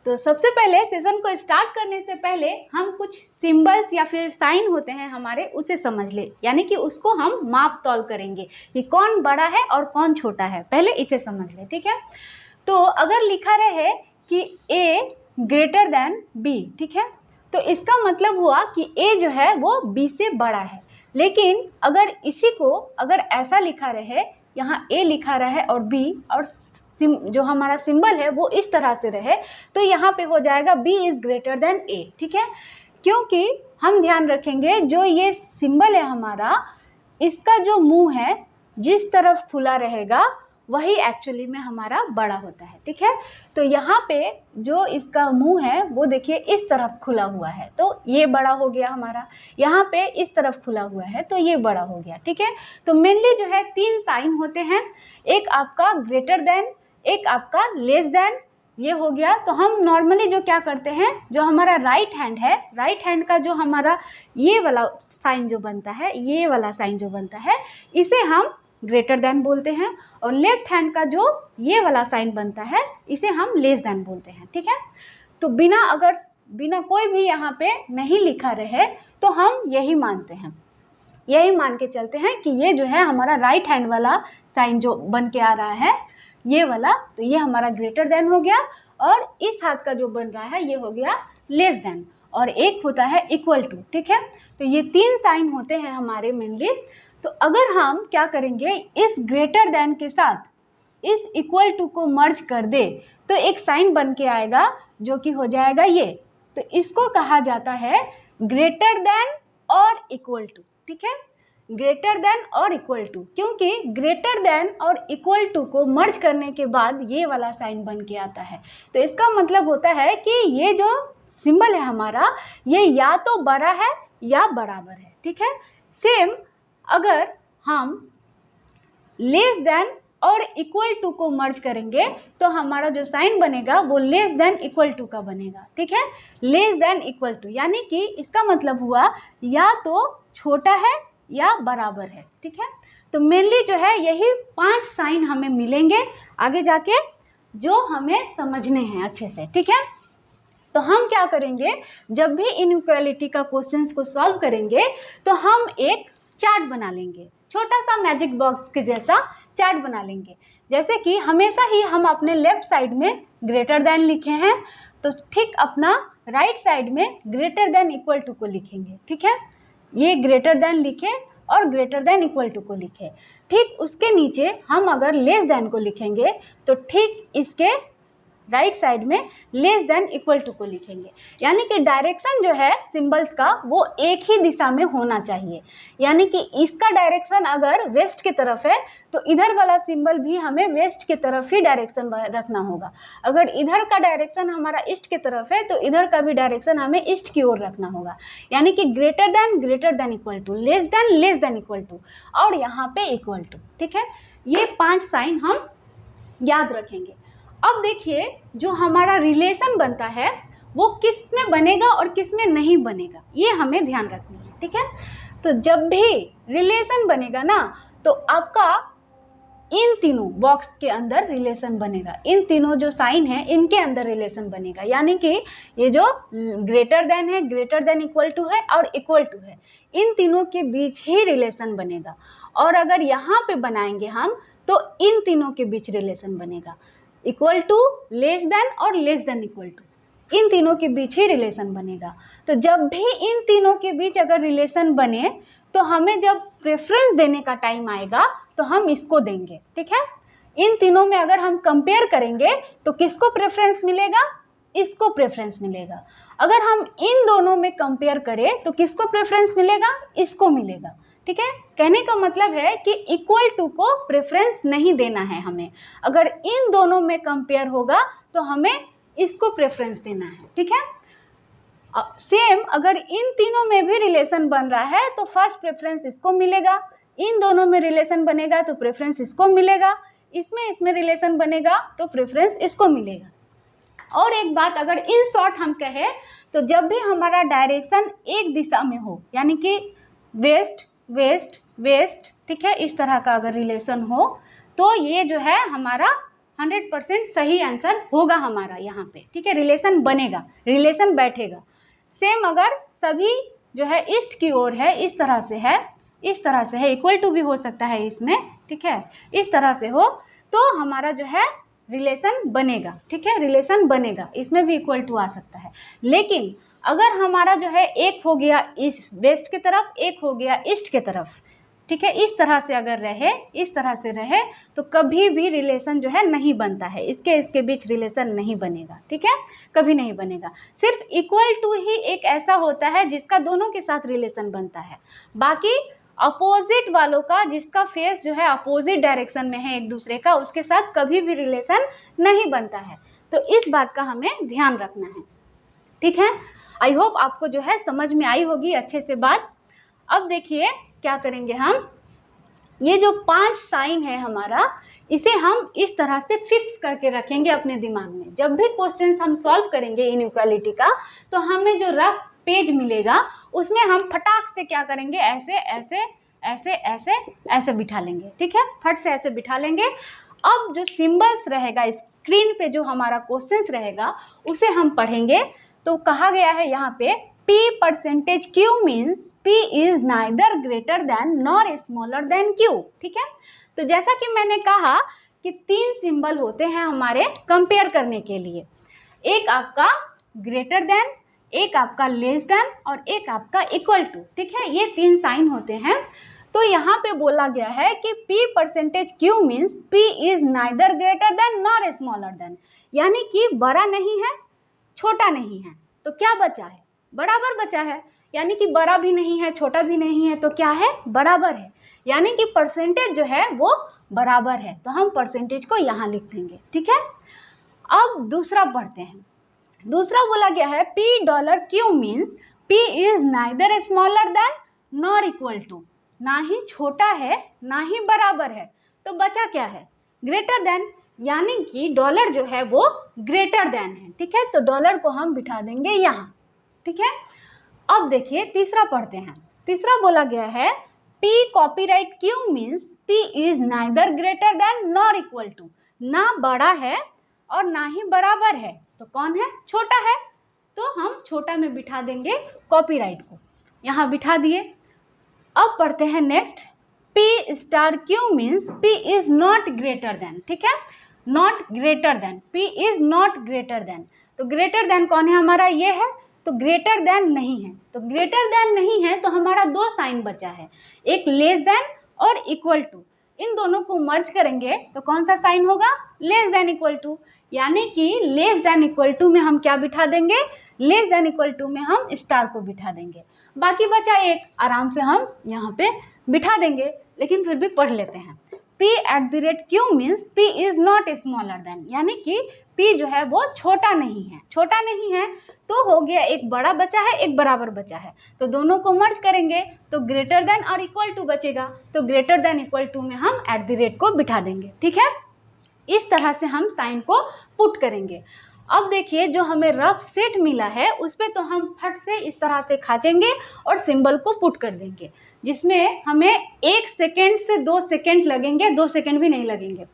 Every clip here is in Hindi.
तो सबसे पहले सेशन को स्टार्ट करने से पहले हम कुछ सिंबल्स या फिर साइन होते हैं हमारे, उसे समझ ले, यानी कि उसको हम माप तौल करेंगे कि कौन बड़ा है और कौन छोटा है, पहले इसे समझ ले, ठीक है। तो अगर लिखा रहे कि A ग्रेटर देन B, ठीक है, तो इसका मतलब हुआ कि A जो है वो B से बड़ा है। लेकिन अगर इसी को अगर ऐसा लिखा रहे, यहाँ A लिखा रहे और B, और जो हमारा सिंबल है वो इस तरह से रहे, तो यहाँ पे हो जाएगा B is greater than A, ठीक है। क्योंकि हम ध्यान रखेंगे जो ये सिंबल है हमारा, इसका जो मुंह है जिस तरफ खुला रहेगा वही एक्चुअली में हमारा बड़ा होता है, ठीक है। तो यहाँ पे जो इसका मुंह है वो देखिए इस तरफ खुला हुआ है, तो ये बड़ा हो गया हमारा। यहाँ पे इस तरफ खुला हुआ है तो ये बड़ा हो गया, ठीक है। तो मेनली जो है 3 साइन होते हैं, एक आपका ग्रेटर देन, एक आपका लेस देन, ये हो गया। तो हम नॉर्मली जो क्या करते हैं, जो हमारा राइट हैंड है, राइट हैंड का जो हमारा ये वाला साइन जो बनता है, ये वाला साइन जो बनता है, इसे हम ग्रेटर देन बोलते हैं, और लेफ्ट हैंड का जो ये वाला साइन बनता है इसे हम लेस देन बोलते हैं, ठीक है। तो बिना कोई भी यहाँ पे नहीं लिखा रहे तो हम यही मानते हैं, यही मान के चलते हैं कि ये जो है हमारा राइट हैंड वाला साइन जो बन के आ रहा है ये वाला, तो ये हमारा ग्रेटर देन हो गया, और इस हाथ का जो बन रहा है ये हो गया लेस देन, और एक होता है इक्वल टू, ठीक है। तो ये 3 साइन होते हैं हमारे मेनली। तो अगर हम क्या करेंगे, इस ग्रेटर देन के साथ इस इक्वल टू को मर्ज कर दे तो एक साइन बन के आएगा जो कि हो जाएगा ये। तो इसको कहा जाता है ग्रेटर देन और इक्वल टू, ठीक है, ग्रेटर देन और इक्वल टू। क्योंकि ग्रेटर देन और इक्वल टू को मर्ज करने के बाद ये वाला साइन बन के आता है। तो इसका मतलब होता है कि ये जो सिंबल है हमारा, ये या तो बड़ा है या बराबर है, ठीक है। सेम अगर हम लेस देन और इक्वल टू को मर्ज करेंगे तो हमारा जो साइन बनेगा वो लेस देन इक्वल टू का बनेगा, ठीक है, लेस देन इक्वल टू, यानी कि इसका मतलब हुआ या तो छोटा है या बराबर है, ठीक है। तो मेनली जो है यही 5 साइन हमें मिलेंगे आगे जाके जो हमें समझने हैं अच्छे से, ठीक है। तो हम क्या करेंगे, जब भी इनइक्वालिटी का क्वेश्चंस को सॉल्व करेंगे तो हम एक चार्ट बना लेंगे, छोटा सा मैजिक बॉक्स के जैसा चार्ट बना लेंगे। जैसे कि हमेशा ही हम अपने लेफ्ट साइड में ग्रेटर देन लिखे हैं, तो ठीक अपना राइट साइड में ग्रेटर देन इक्वल टू को लिखेंगे, ठीक है। ये ग्रेटर देन लिखे और ग्रेटर देन इक्वल टू को लिखे, ठीक उसके नीचे हम अगर लेस देन को लिखेंगे तो ठीक इसके राइट साइड में लेस देन इक्वल टू को लिखेंगे। यानी कि डायरेक्शन जो है सिंबल्स का वो एक ही दिशा में होना चाहिए, यानी कि इसका डायरेक्शन अगर वेस्ट की तरफ है तो इधर वाला सिंबल भी हमें वेस्ट की तरफ ही डायरेक्शन रखना होगा। अगर इधर का डायरेक्शन हमारा ईस्ट की तरफ है तो इधर का भी डायरेक्शन हमें ईस्ट की ओर रखना होगा। यानी कि greater than equal to, less than equal to, और यहाँ पे इक्वल टू, ठीक है। ये 5 साइन हम याद रखेंगे। अब देखिए जो हमारा रिलेशन बनता है वो किस में बनेगा और किस में नहीं बनेगा, ये हमें ध्यान रखनी है, ठीक है। तो जब भी रिलेशन बनेगा ना तो आपका इन तीनों बॉक्स के अंदर रिलेशन बनेगा, इन तीनों जो साइन है इनके अंदर रिलेशन बनेगा। यानी कि ये जो ग्रेटर देन है, ग्रेटर देन इक्वल टू है और इक्वल टू है, इन तीनों के बीच ही रिलेशन बनेगा। और अगर यहाँ पे बनाएंगे हम तो इन तीनों के बीच रिलेशन बनेगा, इक्वल टू, लेस देन और लेस देन इक्वल टू, इन तीनों के बीच ही रिलेशन बनेगा। तो जब भी इन तीनों के बीच अगर रिलेशन बने तो हमें जब प्रेफरेंस देने का टाइम आएगा तो हम इसको देंगे, ठीक है। इन तीनों में अगर हम कंपेयर करेंगे तो किसको प्रेफरेंस मिलेगा, इसको प्रेफरेंस मिलेगा। अगर हम इन दोनों में कंपेयर करें तो किसको प्रेफरेंस मिलेगा, इसको मिलेगा, ठीक है। कहने का मतलब है कि इक्वल टू को प्रेफरेंस नहीं देना है हमें, अगर इन दोनों में कंपेयर होगा तो हमें इसको प्रेफरेंस देना है, ठीक है। सेम अगर इन तीनों में भी रिलेशन बन रहा है तो फर्स्ट प्रेफरेंस इसको मिलेगा, इन दोनों में रिलेशन बनेगा तो प्रेफरेंस इसको मिलेगा, इसमें रिलेशन बनेगा तो प्रेफरेंस इसको मिलेगा। और एक बात अगर इन शॉर्ट हम कहें तो जब भी हमारा डायरेक्शन एक दिशा में हो, यानी कि वेस्ट वेस्ट वेस्ट, ठीक है, इस तरह का अगर रिलेशन हो तो ये जो है हमारा 100% सही आंसर होगा हमारा यहाँ पे, ठीक है। रिलेशन बनेगा, रिलेशन बैठेगा। सेम अगर सभी जो है ईस्ट की ओर है, इस तरह से है, इस तरह से है, इक्वल टू भी हो सकता है इसमें, ठीक है, इस तरह से हो तो हमारा जो है रिलेशन बनेगा, ठीक है, रिलेशन बनेगा, इसमें भी इक्वल टू आ सकता है। लेकिन अगर हमारा जो है एक हो गया ईस्ट वेस्ट की तरफ, एक हो गया ईस्ट की तरफ, ठीक है, इस तरह से अगर रहे, इस तरह से रहे तो कभी भी रिलेशन जो है नहीं बनता है, इसके बीच रिलेशन नहीं बनेगा, ठीक है, कभी नहीं बनेगा। सिर्फ इक्वल टू ही एक ऐसा होता है जिसका दोनों के साथ रिलेशन बनता है। बाकी अपोजिट वालों का, जिसका फेस जो है अपोजिट डायरेक्शन में है एक दूसरे का, उसके साथ कभी भी रिलेशन नहीं बनता है। तो इस बात का हमें ध्यान रखना है, ठीक है। आई होप आपको जो है समझ में आई होगी अच्छे से बात। अब देखिए क्या करेंगे हम, ये जो 5 साइन है हमारा, इसे हम इस तरह से फिक्स करके रखेंगे अपने दिमाग में। जब भी क्वेश्चंस हम सॉल्व करेंगे इनइक्वालिटी का, तो हमें जो रफ पेज मिलेगा उसमें हम फटाक से क्या करेंगे, ऐसे ऐसे ऐसे ऐसे ऐसे बिठा लेंगे, ठीक है, फट से ऐसे बिठा लेंगे। अब जो सिंबल्स रहेगा स्क्रीन पे, जो हमारा क्वेश्चंस रहेगा उसे हम पढ़ेंगे। तो कहा गया है यहाँ पे P percentage Q means P is neither greater than nor smaller than Q, ठीक है। तो जैसा कि मैंने कहा कि 3 सिंबल होते हैं हमारे कंपेयर करने के लिए, एक आपका ग्रेटर देन, एक आपका लेस देन और एक आपका इक्वल टू, ठीक है, ये 3 साइन होते हैं। तो यहाँ पे बोला गया है कि P percentage Q means P is neither greater than nor smaller than, यानी कि बड़ा नहीं है छोटा नहीं है, तो क्या बचा है, बराबर बचा है, यानी कि बड़ा भी नहीं है छोटा भी नहीं है, तो क्या है, बराबर है, यानी कि परसेंटेज जो है वो बराबर है। तो हम परसेंटेज को यहाँ लिख देंगे, ठीक है। अब दूसरा पढ़ते हैं। दूसरा बोला गया है $P means P is neither smaller than nor equal to, ना ही छोटा है ना ही बराबर है, तो बचा क्या है, ग्रेटर देन, यानी कि डॉलर जो है वो ग्रेटर देन है, ठीक है। तो डॉलर को हम बिठा देंगे यहाँ, ठीक है। अब देखिए तीसरा पढ़ते हैं। तीसरा बोला गया है P copyright Q means P is neither greater than nor equal to, ना बड़ा है और ना ही बराबर है, तो कौन है, छोटा है, तो हम छोटा में बिठा देंगे कॉपीराइट को, यहाँ बिठा दिए। अब पढ़ते हैं next, P star Q means P is not greater than, ठीक है, not greater than, P is not greater than, तो ग्रेटर देन कौन है हमारा, ये है, तो ग्रेटर देन नहीं है, तो ग्रेटर देन नहीं है तो हमारा 2 साइन बचा है, एक लेस देन और इक्वल टू। इन दोनों को मर्ज करेंगे तो कौन सा साइन होगा, लेस देन इक्वल टू, यानी कि लेस देन इक्वल टू में हम क्या बिठा देंगे, लेस देन इक्वल टू में हम स्टार को बिठा देंगे। बाकी बचा एक, आराम से हम यहाँ पे बिठा देंगे, लेकिन फिर भी पढ़ लेते हैं। P@Q means P is not smaller than, यानी कि P जो है वो छोटा नहीं है, छोटा नहीं है, तो हो गया एक बड़ा बचा है एक बराबर बचा है, तो दोनों को मर्ज करेंगे तो ग्रेटर देन और इक्वल टू बचेगा, तो ग्रेटर देन इक्वल टू में हम @ को बिठा देंगे, ठीक है। इस तरह से हम साइन को पुट करेंगे। अब देखिए जो हमें रफ सेट मिला है उस पर तो हम फट से इस तरह से खाचेंगे और सिंबल को पुट कर देंगे, जिसमें हमें 1 सेकेंड से 2 सेकेंड लगेंगे, 2 सेकेंड भी नहीं लगेंगे।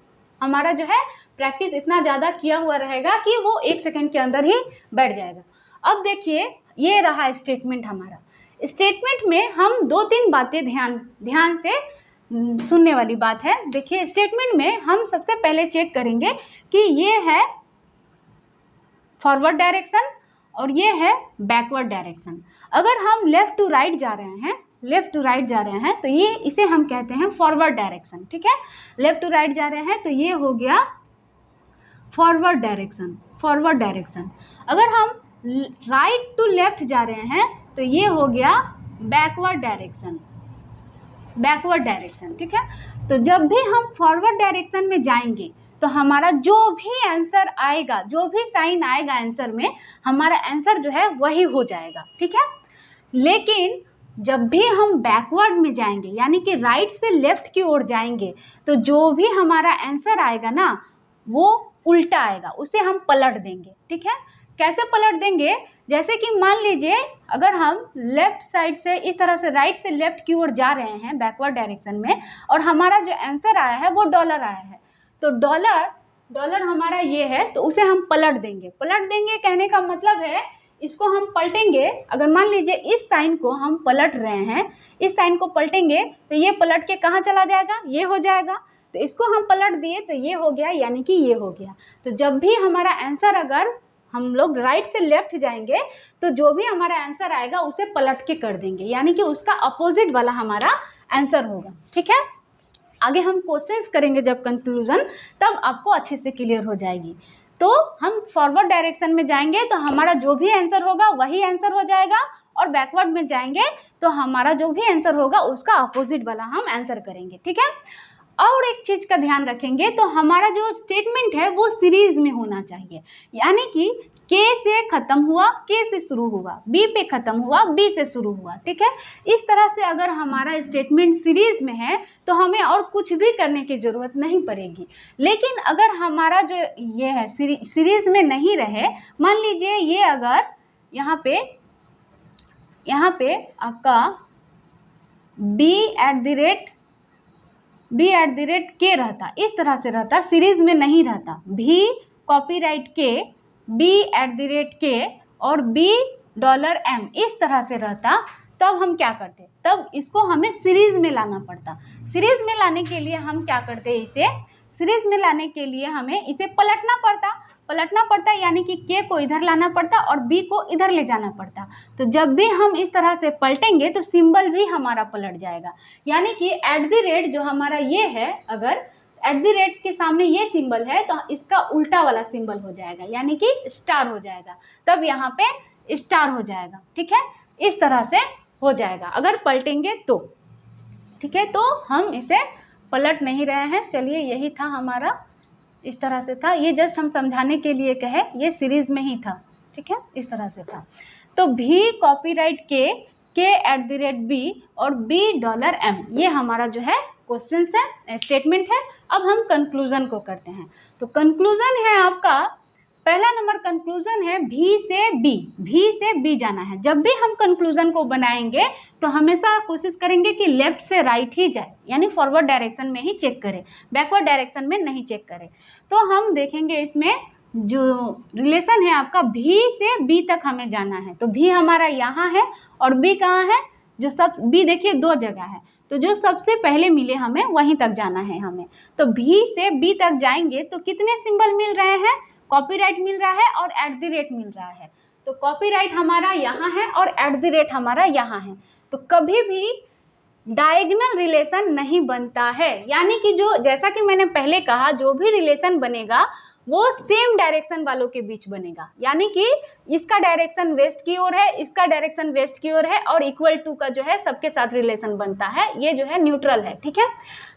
हमारा जो है प्रैक्टिस इतना ज़्यादा किया हुआ रहेगा कि वो 1 सेकेंड के अंदर ही बैठ जाएगा। अब देखिए ये रहा स्टेटमेंट हमारा। स्टेटमेंट में हम 2-3 बातें ध्यान से सुनने वाली बात है। देखिए स्टेटमेंट में हम सबसे पहले चेक करेंगे कि ये है फॉरवर्ड डायरेक्शन और ये है बैकवर्ड डायरेक्शन। अगर हम लेफ़्ट टू राइट जा रहे हैं तो ये इसे हम कहते हैं फॉरवर्ड डायरेक्शन, ठीक है। लेफ़्ट टू राइट जा रहे हैं तो ये हो गया फॉरवर्ड डायरेक्शन। अगर हम राइट टू लेफ्ट जा रहे हैं तो ये हो गया बैकवर्ड डायरेक्शन, ठीक है। तो जब भी हम फॉरवर्ड डायरेक्शन में जाएंगे तो हमारा जो भी आंसर आएगा, जो भी साइन आएगा आंसर में, हमारा आंसर जो है वही हो जाएगा, ठीक है। लेकिन जब भी हम बैकवर्ड में जाएंगे यानी कि राइट से लेफ्ट की ओर जाएंगे तो जो भी हमारा आंसर आएगा ना वो उल्टा आएगा, उसे हम पलट देंगे, ठीक है। कैसे पलट देंगे, जैसे कि मान लीजिए अगर हम लेफ्ट साइड से इस तरह से राइट से लेफ्ट की ओर जा रहे हैं बैकवर्ड डायरेक्शन में और हमारा जो आंसर आया है वो डॉलर आया है, तो डॉलर डॉलर हमारा ये है तो उसे हम पलट देंगे। पलट देंगे कहने का मतलब है इसको हम पलटेंगे। अगर मान लीजिए इस साइन को हम पलट रहे हैं, इस साइन को पलटेंगे तो ये पलट के कहाँ चला जाएगा, ये हो जाएगा। तो इसको हम पलट दिए तो ये हो गया, यानी कि ये हो गया। तो जब भी हमारा आंसर, अगर हम लोग राइट से लेफ्ट जाएंगे तो जो भी हमारा आंसर आएगा उसे पलट के कर देंगे, यानी कि उसका अपोजिट वाला हमारा आंसर होगा। ठीक है, आगे हम क्वेश्चंस करेंगे जब कंक्लूजन, तब आपको अच्छे से क्लियर हो जाएगी। तो हम फॉरवर्ड डायरेक्शन में जाएंगे तो हमारा जो भी आंसर होगा वही आंसर हो जाएगा, और बैकवर्ड में जाएंगे तो हमारा जो भी आंसर होगा उसका अपोजिट वाला हम आंसर करेंगे। ठीक है, और एक चीज़ का ध्यान रखेंगे, तो हमारा जो स्टेटमेंट है वो सीरीज में होना चाहिए, यानी कि के से ख़त्म हुआ, के से शुरू हुआ, बी पे ख़त्म हुआ, बी से शुरू हुआ। ठीक है, इस तरह से अगर हमारा स्टेटमेंट सीरीज में है तो हमें और कुछ भी करने की ज़रूरत नहीं पड़ेगी। लेकिन अगर हमारा जो ये है सीरीज में नहीं रहे, मान लीजिए ये अगर यहाँ पे आपका बी एट द रेट के रहता, इस तरह से रहता, सीरीज में नहीं रहता, भी कॉपीराइट के, बी एट द रेट के और बी $M इस तरह से रहता, तब हम क्या करते, तब इसको हमें सीरीज में लाना पड़ता। सीरीज में लाने के लिए हम क्या करते, इसे सीरीज में लाने के लिए हमें इसे पलटना पड़ता, यानी कि के को इधर लाना पड़ता और बी को इधर ले जाना पड़ता। तो जब भी हम इस तरह से पलटेंगे तो सिंबल भी हमारा पलट जाएगा, यानी कि एट द रेट जो हमारा ये है, अगर एट द रेट के सामने ये सिंबल है तो इसका उल्टा वाला सिंबल हो जाएगा, यानी कि स्टार हो जाएगा, तब यहाँ पे स्टार हो जाएगा। ठीक है, इस तरह से हो जाएगा अगर पलटेंगे तो। ठीक है, तो हम इसे पलट नहीं रहे हैं। चलिए, यही था हमारा, इस तरह से था, ये जस्ट हम समझाने के लिए कहे, ये सीरीज में ही था। ठीक है, इस तरह से था। तो भी कॉपीराइट के एट द रेट बी और $M ये हमारा जो है क्वेश्चन है, स्टेटमेंट है। अब हम कंक्लूजन को करते हैं। तो कंक्लूजन है आपका, पहला नंबर कंक्लूजन है भी से बी जाना है। जब भी हम कंक्लूजन को बनाएंगे तो हमेशा कोशिश करेंगे कि लेफ्ट से राइट ही जाए, यानी फॉरवर्ड डायरेक्शन में ही चेक करें, बैकवर्ड डायरेक्शन में नहीं चेक करें। तो हम देखेंगे इसमें जो रिलेशन है आपका, भी से बी तक हमें जाना है। तो भी हमारा यहाँ है और बी कहाँ है, जो सब बी देखिए दो जगह है, तो जो सबसे पहले मिले हमें वहीं तक जाना है हमें। तो भी से बी तक जाएंगे तो कितने सिंबल मिल रहे हैं, कॉपीराइट मिल रहा है और एट द रेट मिल रहा है। तो कॉपीराइट हमारा यहाँ है और एट द रेट हमारा यहाँ है। तो कभी भी डायगोनल रिलेशन नहीं बनता है, यानी कि जो, जैसा कि मैंने पहले कहा, जो भी रिलेशन बनेगा वो सेम डायरेक्शन वालों के बीच बनेगा, यानी कि इसका डायरेक्शन वेस्ट की ओर है, इसका डायरेक्शन वेस्ट की ओर है, और इक्वल टू का जो है सबके साथ रिलेशन बनता है, ये जो है न्यूट्रल है। ठीक है,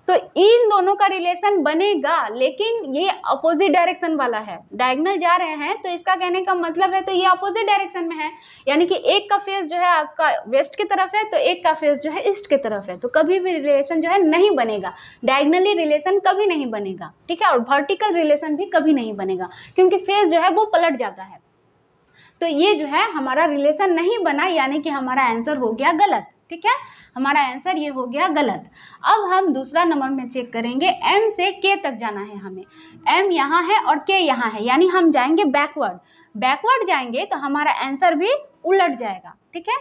तो इन दोनों का रिलेशन बनेगा, लेकिन ये अपोजिट डायरेक्शन वाला है, डायगोनल जा रहे हैं, तो इसका कहने का मतलब है तो ये अपोजिट डायरेक्शन में है, यानी कि एक का फेस जो है आपका वेस्ट की तरफ है तो एक का फेस जो है ईस्ट की तरफ है। तो कभी भी रिलेशन जो है नहीं बनेगा, डायगोनली रिलेशन कभी नहीं बनेगा। ठीक है, और वर्टिकल रिलेशन भी कभी नहीं बनेगा, क्योंकि फेस जो है वो पलट जाता है। तो ये जो है हमारा रिलेशन नहीं बना, यानी कि हमारा आंसर हो गया गलत। ठीक है, हमारा आंसर ये हो गया गलत। अब हम दूसरा नंबर में चेक करेंगे, एम से के तक जाना है हमें, एम यहाँ है और के यहाँ है, यानी हम जाएंगे बैकवर्ड जाएंगे तो हमारा आंसर भी उलट जाएगा। ठीक है,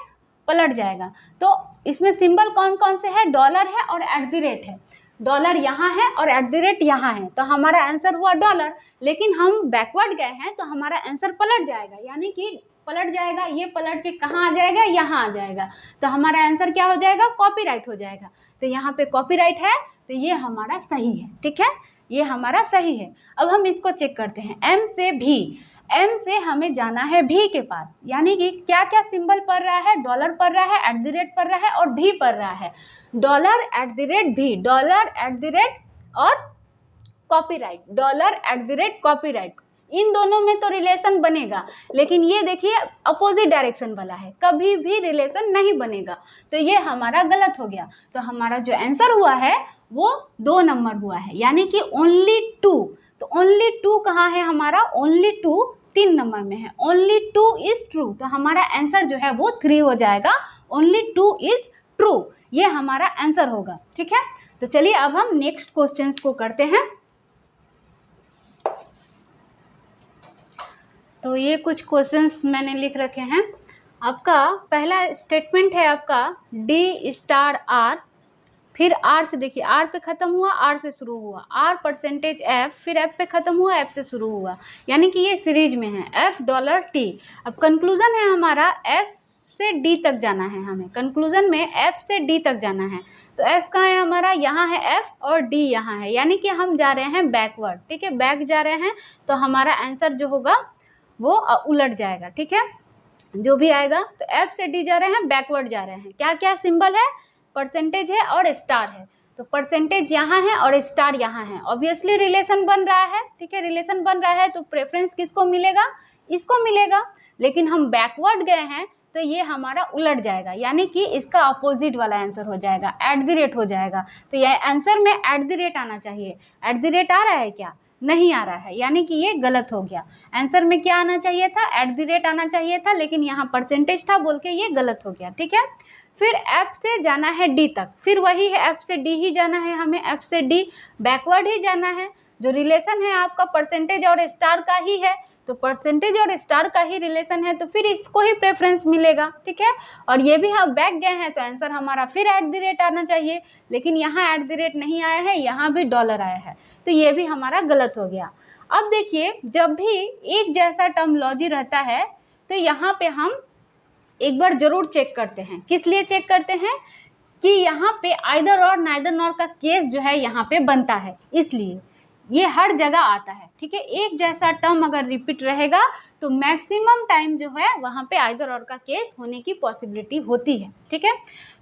पलट जाएगा। तो इसमें सिंबल कौन कौन से है, डॉलर है और एट द रेट है। डॉलर यहाँ है और एट द रेट यहाँ है, तो हमारा आंसर हुआ डॉलर। लेकिन हम बैकवर्ड गए हैं तो हमारा आंसर पलट जाएगा, यानी कि पलट जाएगा, ये पलट के कहाँ आ जाएगा, यहाँ आ जाएगा। तो हमारा आंसर क्या हो जाएगा, कॉपीराइट हो जाएगा। तो यहाँ पे कॉपीराइट है, तो ये हमारा सही है। ठीक है, ये हमारा सही है। अब हम इसको चेक करते हैं, एम से भी, एम से हमें जाना है भी के पास, यानी कि क्या क्या सिंबल पढ़ रहा है, डॉलर पढ़ रहा है, एट द रेट पढ़ रहा है और भी पढ़ रहा है। डॉलर एट द रेट भी, डॉलर एट द रेट और copyright, dollar at the rate copyright, इन दोनों में तो रिलेशन बनेगा, लेकिन ये देखिए अपोजिट डायरेक्शन वाला है, कभी भी रिलेशन नहीं बनेगा। तो ये हमारा गलत हो गया। तो हमारा जो आंसर हुआ है वो 2 नंबर हुआ है, यानी कि ओनली 2। तो ओनली 2 कहाँ है हमारा, ओनली 2 3 नंबर में है, ओनली 2 इज ट्रू। तो हमारा आंसर जो है वो 3 हो जाएगा, ओनली 2 इज ट्रू, ये हमारा आंसर होगा। ठीक है, तो चलिए अब हम नेक्स्ट क्वेश्चंस को करते हैं। तो ये कुछ क्वेश्चंस मैंने लिख रखे हैं। आपका पहला स्टेटमेंट है आपका डी स्टार आर, फिर आर से देखिए, आर पे खत्म हुआ, आर से शुरू हुआ, आर परसेंटेज एफ, फिर एफ पे खत्म हुआ, एफ से शुरू हुआ, यानी कि ये सीरीज में है एफ डॉलर टी। अब कंक्लूजन है हमारा एफ से डी तक जाना है, हमें कंक्लूजन में एफ से डी तक जाना है। तो एफ कहाँ है हमारा, यहाँ है एफ और डी यहाँ है, यानी कि हम जा रहे हैं बैकवर्ड, ठीक है, बैक जा रहे हैं, तो हमारा आंसर जो होगा वो उलट जाएगा, ठीक है, जो भी आएगा। तो एफ से डी जा रहे हैं, बैकवर्ड जा रहे हैं। क्या क्या सिंबल है, परसेंटेज है और स्टार है। तो परसेंटेज यहाँ है और स्टार यहाँ है, ऑब्वियसली रिलेशन बन रहा है, ठीक है, रिलेशन बन रहा है, तो प्रेफरेंस किसको मिलेगा, इसको मिलेगा। लेकिन हम बैकवर्ड गए हैं तो ये हमारा उलट जाएगा, यानी कि इसका अपोजिट वाला आंसर हो जाएगा, एट द रेट हो जाएगा। तो ये आंसर में एट द रेट आना चाहिए, एट द रेट आ रहा है क्या, नहीं आ रहा है, यानी कि ये गलत हो गया। आंसर में क्या आना चाहिए था, एट द रेट आना चाहिए था, लेकिन यहाँ परसेंटेज था बोल के ये गलत हो गया, ठीक है। फिर एफ से जाना है डी तक, फिर वही है एफ से डी ही जाना है, हमें एफ से डी बैकवर्ड ही जाना है। जो रिलेशन है आपका परसेंटेज और स्टार का ही है, तो परसेंटेज और स्टार का ही रिलेशन है, तो फिर इसको ही प्रेफरेंस मिलेगा, ठीक है। और ये भी हम बैक गए हैं तो आंसर हमारा फिर एट द रेट आना चाहिए, लेकिन यहाँ एट द रेट नहीं आया है, यहाँ भी डॉलर आया है, तो ये भी हमारा गलत हो गया। अब देखिए, जब भी एक जैसा टर्मोलॉजी रहता है तो यहाँ पे हम एक बार जरूर चेक करते हैं। किस लिए चेक करते हैं कि यहाँ पे आइदर और नाइदर नॉर का केस जो है यहाँ पे बनता है, इसलिए ये हर जगह आता है, ठीक है। एक जैसा टर्म अगर रिपीट रहेगा तो मैक्सिमम टाइम जो है वहाँ पे आइदर और का केस होने की पॉसिबिलिटी होती है, ठीक है।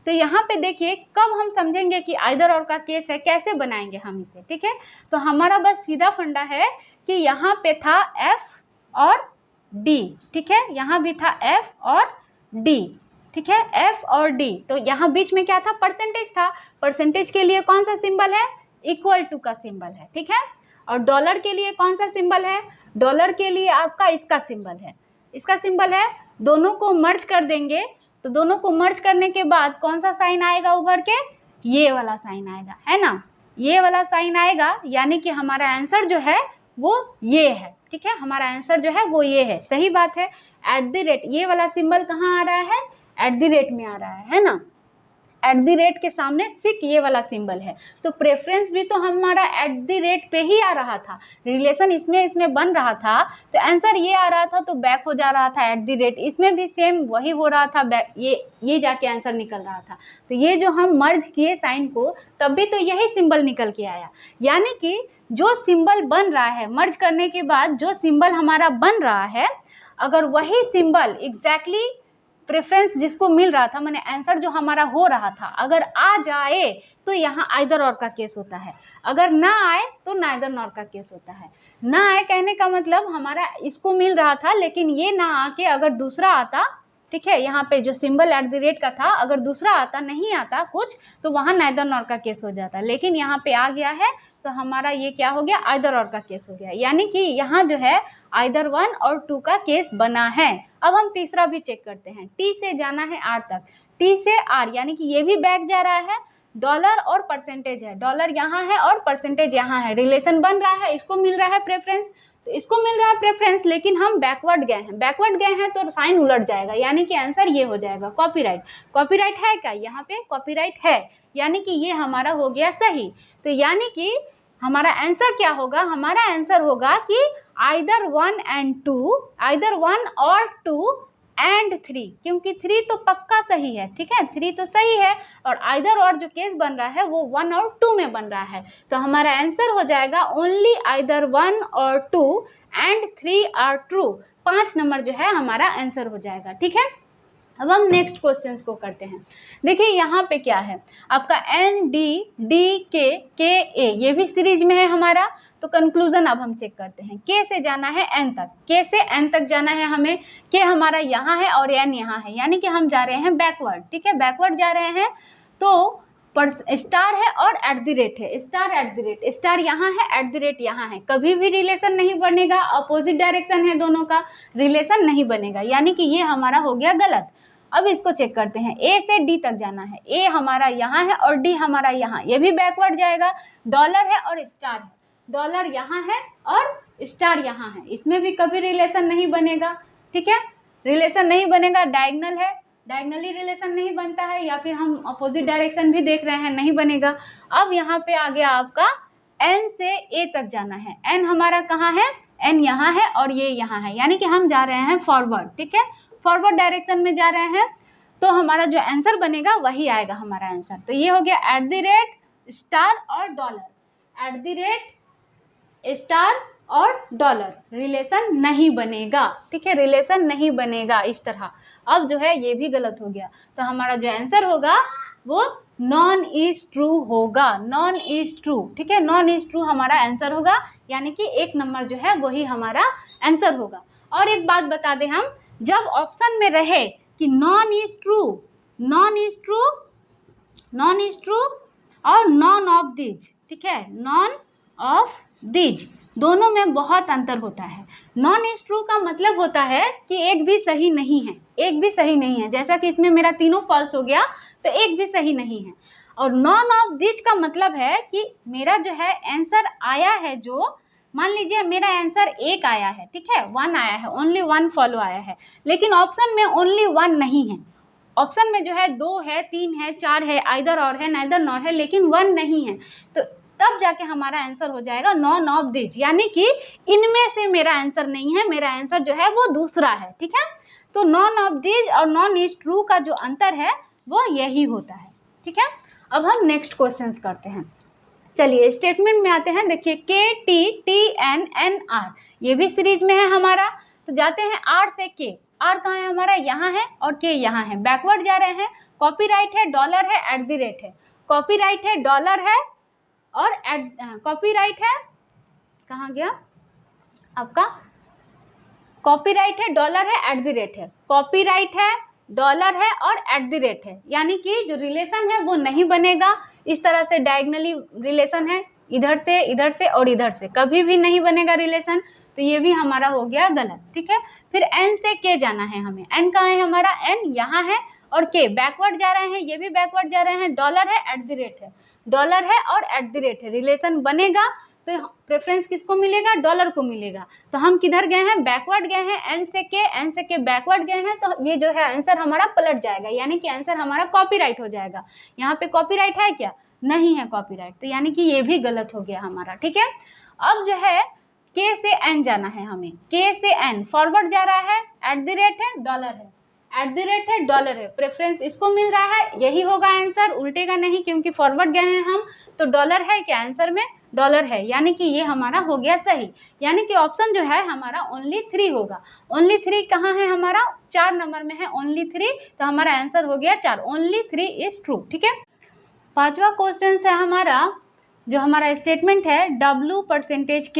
तो यहाँ पे देखिए, कब हम समझेंगे कि आइदर और का केस है, कैसे बनाएंगे हम इसे, ठीक है। तो हमारा बस सीधा फंडा है कि यहाँ पे था एफ और डी, ठीक है, यहाँ भी था एफ और डी, ठीक है, एफ और डी। तो यहाँ बीच में क्या था, परसेंटेज था, परसेंटेज के लिए कौन सा सिंबल है, इक्वल टू का सिंबल है, ठीक है। और डॉलर के लिए कौन सा सिंबल है, डॉलर के लिए आपका इसका सिंबल है, इसका सिंबल है। दोनों को मर्ज कर देंगे, तो दोनों को मर्ज करने के बाद कौन सा साइन आएगा उभर के, ये वाला साइन आएगा, है ना, ये वाला साइन आएगा, यानी कि हमारा आंसर जो है वो ये है, ठीक है, हमारा आंसर जो है वो ये है, सही बात है। एट द रेट, ये वाला सिंबल कहाँ आ रहा है, एट द रेट में आ रहा है ना, एट द रेट के सामने सिक ये वाला सिंबल है, तो प्रेफरेंस भी तो हमारा एट द रेट पे ही आ रहा था, रिलेशन इसमें बन रहा था, तो आंसर ये आ रहा था, तो बैक हो जा रहा था एट द रेट, इसमें भी सेम वही हो रहा था, बैक ये जाके आंसर निकल रहा था। तो ये जो हम मर्ज किए साइन को, तब भी तो यही सिंबल निकल के आया, यानी कि जो सिंबल बन रहा है मर्ज करने के बाद, जो सिंबल हमारा बन रहा है, अगर वही सिंबल एग्जैक्टली प्रेफरेंस जिसको मिल रहा था, माने आंसर जो हमारा हो रहा था, अगर आ जाए तो यहाँ आइदर और का केस होता है, अगर ना आए तो नाइदर नॉर का केस होता है। ना आए कहने का मतलब हमारा इसको मिल रहा था, लेकिन ये ना आके अगर दूसरा आता, ठीक है, यहाँ पे जो सिंबल एट द रेट का था, अगर दूसरा आता, नहीं आता कुछ, तो वहाँ नाइदर नॉर का केस हो जाता, लेकिन यहाँ पे आ गया है, तो हमारा ये क्या हो गया, आइदर और का केस हो गया, यानी कि यहाँ जो है आइदर 1 और 2 का केस बना है। अब हम तीसरा भी चेक करते हैं, टी से जाना है आर तक, टी से आर, यानी कि ये भी बैक जा रहा है, डॉलर और परसेंटेज है, डॉलर यहाँ है और परसेंटेज यहाँ है, रिलेशन बन रहा है, इसको मिल रहा है प्रेफरेंस, तो इसको मिल रहा है प्रेफरेंस, लेकिन हम बैकवर्ड गए हैं तो साइन उलट जाएगा, यानी कि आंसर ये हो जाएगा कॉपीराइट। कॉपीराइट है क्या, यहाँ पे कॉपीराइट है, यानी कि ये हमारा हो गया सही। तो यानी कि हमारा आंसर क्या होगा, हमारा आंसर होगा कि आइदर 1 and 2, आइदर 1 और 2 and 3, क्योंकि 3 तो पक्का सही है, ठीक है, 3 तो सही है, और आइदर और जो केस बन रहा है वो 1 और 2 में बन रहा है, तो हमारा आंसर हो जाएगा ओनली आइदर 1 और 2 and 3 आर ट्रू। 5 नंबर जो है हमारा आंसर हो जाएगा, ठीक है। अब हम नेक्स्ट क्वेश्चंस को करते हैं। देखिए यहाँ पे क्या है आपका एन डी डी के ए, ये भी सीरीज में है हमारा, तो कंक्लूजन अब हम चेक करते हैं। के से जाना है एन तक, के से एन तक जाना है हमें, के हमारा यहाँ है और एन यहाँ है, यानी कि हम जा रहे हैं बैकवर्ड, ठीक है, बैकवर्ड जा रहे हैं, तो स्टार है और एट द रेट है, star eight the rate, star यहाँ है, एट द रेट यहाँ है, कभी भी रिलेशन नहीं बनेगा, अपोजिट डायरेक्शन है, दोनों का रिलेशन नहीं बनेगा, यानी कि ये हमारा हो गया गलत। अब इसको चेक करते हैं, ए से डी तक जाना है, ए हमारा यहाँ है और डी हमारा यहाँ, ये भी बैकवर्ड जाएगा, डॉलर है और स्टार है, डॉलर यहाँ है और स्टार यहाँ है, इसमें भी कभी रिलेशन नहीं बनेगा, ठीक है, रिलेशन नहीं बनेगा। डायगनल है, डायगनली रिलेशन नहीं बनता है, या फिर हम अपोजिट डायरेक्शन भी देख रहे हैं, नहीं बनेगा। अब यहाँ पे आ गया आपका एन से ए तक जाना है। एन हमारा कहाँ है, एन यहाँ है और ये यहाँ है, यानी कि हम जा रहे हैं फॉरवर्ड, ठीक है, फॉरवर्ड डायरेक्शन में जा रहे हैं। तो हमारा जो आंसर बनेगा वही आएगा हमारा आंसर। तो ये हो गया एट द रेट स्टार और dollar, at the rate star और डॉलर रिलेशन नहीं बनेगा, ठीक है, रिलेशन नहीं बनेगा इस तरह। अब जो है ये भी गलत हो गया, तो हमारा जो आंसर होगा वो नॉन इज ट्रू होगा, नॉन इज ट्रू, ठीक है, नॉन इज ट्रू हमारा आंसर होगा, यानी कि 1 नंबर जो है वही हमारा आंसर होगा। और एक बात बता दें हम, जब ऑप्शन में रहे कि non is true, non is true, non is true और नॉन ऑफ दिज, ठीक है, नॉन ऑफ दिज, दोनों में बहुत अंतर होता है। नॉन इज ट्रू का मतलब होता है कि एक भी सही नहीं है, एक भी सही नहीं है, जैसा कि इसमें मेरा तीनों फॉल्स हो गया तो एक भी सही नहीं है। और नॉन ऑफ दिज का मतलब है कि मेरा जो है आंसर आया है, जो मान लीजिए मेरा आंसर 1 आया है, ठीक है, 1 आया है, ओनली 1 फॉलो आया है, लेकिन ऑप्शन में ओनली 1 नहीं है, ऑप्शन में जो है 2 है, 3 है, 4 है, आइदर और है, नाइदर नॉर है, लेकिन 1 नहीं है, तो तब जाके हमारा आंसर हो जाएगा नॉन ऑफ दिज, यानी कि इनमें से मेरा आंसर नहीं है, मेरा आंसर जो है वो दूसरा है, ठीक है। तो नॉन ऑफ दिज और नॉन इज ट्रू का जो अंतर है वो यही होता है, ठीक है। अब हम नेक्स्ट क्वेश्चंस करते हैं। चलिए स्टेटमेंट में आते हैं। देखिए के T T N N R, ये भी सीरीज में है हमारा, तो जाते हैं आर से के। आर कहाँ है हमारा, यहाँ है, और के यहाँ है, बैकवर्ड जा रहे हैं। कॉपीराइट है, डॉलर है, एट द रेट है, कॉपीराइट है, डॉलर है और कॉपीराइट है, कहाँ गया आपका, कॉपीराइट है, डॉलर है, एट द रेट है, कॉपीराइट है, डॉलर है और एट द रेट है, यानी कि जो रिलेशन है वो नहीं बनेगा। इस तरह से डायगनली रिलेशन है, इधर से और इधर से कभी भी नहीं बनेगा रिलेशन, तो ये भी हमारा हो गया गलत, ठीक है। फिर एन से के जाना है हमें। एन कहाँ है हमारा, एन यहाँ है, और के बैकवर्ड जा रहे हैं, ये भी बैकवर्ड जा रहे हैं। डॉलर है, एट द रेट है, डॉलर है और एट द रेट है, रिलेशन बनेगा तो प्रेफरेंस किसको मिलेगा, डॉलर को मिलेगा। तो हम किधर गए हैं, बैकवर्ड गए हैं, एन से के बैकवर्ड गए हैं, तो ये जो है आंसर हमारा पलट जाएगा, यानी कि आंसर हमारा कॉपीराइट हो जाएगा। यहाँ पे कॉपीराइट है क्या, नहीं है कॉपीराइट, तो यानी कि ये भी गलत हो गया हमारा, ठीक है। अब जो है के से एन जाना है हमें। के से एन फॉरवर्ड जा रहा है, एट द रेट है, डॉलर है, एट द रेट है, डॉलर है, प्रेफरेंस इसको मिल रहा है, यही होगा आंसर, उल्टेगा नहीं, क्योंकि फॉरवर्ड गए हैं हम। तो डॉलर है क्या, आंसर में डॉलर है, यानी कि ये हमारा हो गया सही, यानी कि ऑप्शन जो है हमारा ओनली 3 होगा। ओनली 3 कहाँ है हमारा, 4 नंबर में है ओनली 3, तो हमारा आंसर हो गया 4, ओनली 3 इज ट्रू, ठीक है। 5वां क्वेश्चन है हमारा, जो हमारा स्टेटमेंट है W परसेंटेज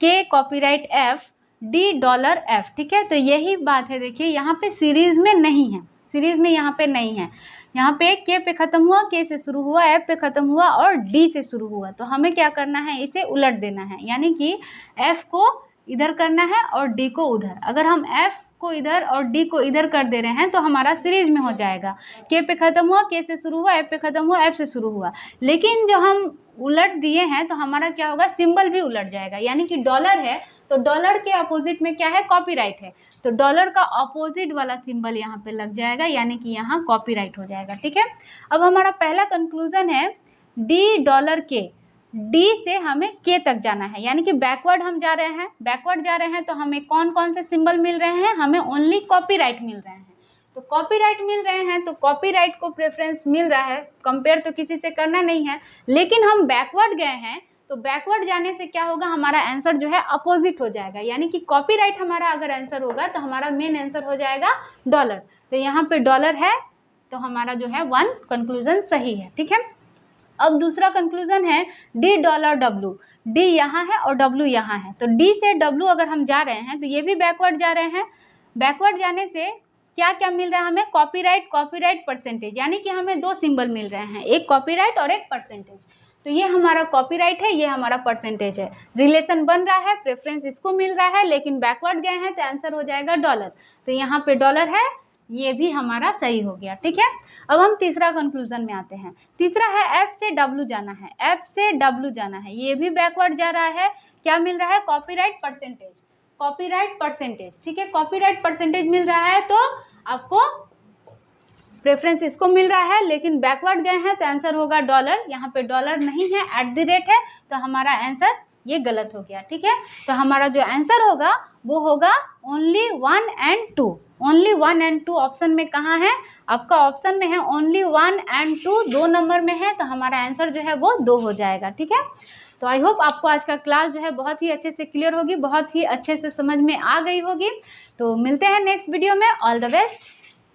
के copyright F, D dollar F, ठीक है। तो यही बात है, देखिए यहाँ पे सीरीज में नहीं है, सीरीज में यहाँ पे नहीं है, यहाँ पे के पे ख़त्म हुआ, के से शुरू हुआ, एफ पे ख़त्म हुआ और डी से शुरू हुआ। तो हमें क्या करना है, इसे उलट देना है, यानी कि एफ को इधर करना है और डी को उधर। अगर हम एफ को इधर और डी को इधर कर दे रहे हैं तो हमारा सीरीज में हो जाएगा। के पे ख़त्म हुआ, के से शुरू हुआ, एफ पे ख़त्म हुआ, एफ से शुरू हुआ। लेकिन जो हम उलट दिए हैं तो हमारा क्या होगा, सिंबल भी उलट जाएगा, यानी कि डॉलर है तो डॉलर के अपोजिट में क्या है, कॉपीराइट है, तो डॉलर का अपोजिट वाला सिंबल यहाँ पे लग जाएगा, यानी कि यहाँ कॉपीराइट हो जाएगा, ठीक है। अब हमारा पहला कंक्लूजन है डी डॉलर के, डी से हमें के तक जाना है, यानी कि बैकवर्ड हम जा रहे हैं, बैकवर्ड जा रहे हैं तो हमें कौन कौन से सिंबल मिल रहे हैं, हमें ओनली कॉपीराइट मिल रहे हैं। तो कॉपीराइट मिल रहे हैं तो कॉपीराइट को प्रेफरेंस मिल रहा है, कंपेयर तो किसी से करना नहीं है। लेकिन हम बैकवर्ड गए हैं तो बैकवर्ड जाने से क्या होगा, हमारा आंसर जो है अपोजिट हो जाएगा, यानी कि कॉपीराइट हमारा अगर आंसर होगा तो हमारा मेन आंसर हो जाएगा डॉलर। तो यहाँ पे डॉलर है तो हमारा जो है 1 कंक्लूजन सही है, ठीक है। अब दूसरा कंक्लूजन है डी डॉलर डब्ल्यू, डी यहाँ है और डब्ल्यू यहाँ है, तो डी से डब्ल्यू अगर हम जा रहे हैं तो ये भी बैकवर्ड जा रहे हैं। बैकवर्ड जाने से क्या क्या मिल रहा है हमें, कॉपीराइट परसेंटेज, यानी कि हमें 2 सिंबल मिल रहे हैं, एक कॉपीराइट और एक परसेंटेज। तो ये हमारा कॉपीराइट है, ये हमारा परसेंटेज है, रिलेशन बन रहा है, प्रेफरेंस इसको मिल रहा है, लेकिन बैकवर्ड गए हैं तो आंसर हो जाएगा डॉलर। तो यहाँ पे डॉलर है ये भी हमारा सही हो गया। ठीक है, अब हम तीसरा कंक्लूजन में आते हैं। तीसरा है एफ से डब्ल्यू जाना है, एफ से डब्ल्यू जाना है, ये भी बैकवर्ड जा रहा है। क्या मिल रहा है? Copyright percentage, copyright percentage. ठीक है, कॉपीराइट परसेंटेज मिल रहा है तो आपको प्रेफरेंस इसको मिल रहा है, लेकिन बैकवर्ड गए हैं तो आंसर होगा डॉलर। यहाँ पे डॉलर नहीं है, @ है, तो हमारा आंसर ये गलत हो गया। ठीक है, तो हमारा जो आंसर होगा वो होगा only 1 and 2। Only 1 and 2 option में कहाँ है? आपका ऑप्शन में है ओनली 1 and 2, 2 नंबर में है, तो हमारा आंसर जो है वो 2 हो जाएगा। ठीक है, तो आई होप आपको आज का क्लास जो है बहुत ही अच्छे से क्लियर होगी, बहुत ही अच्छे से समझ में आ गई होगी। तो मिलते हैं नेक्स्ट वीडियो में। All the best.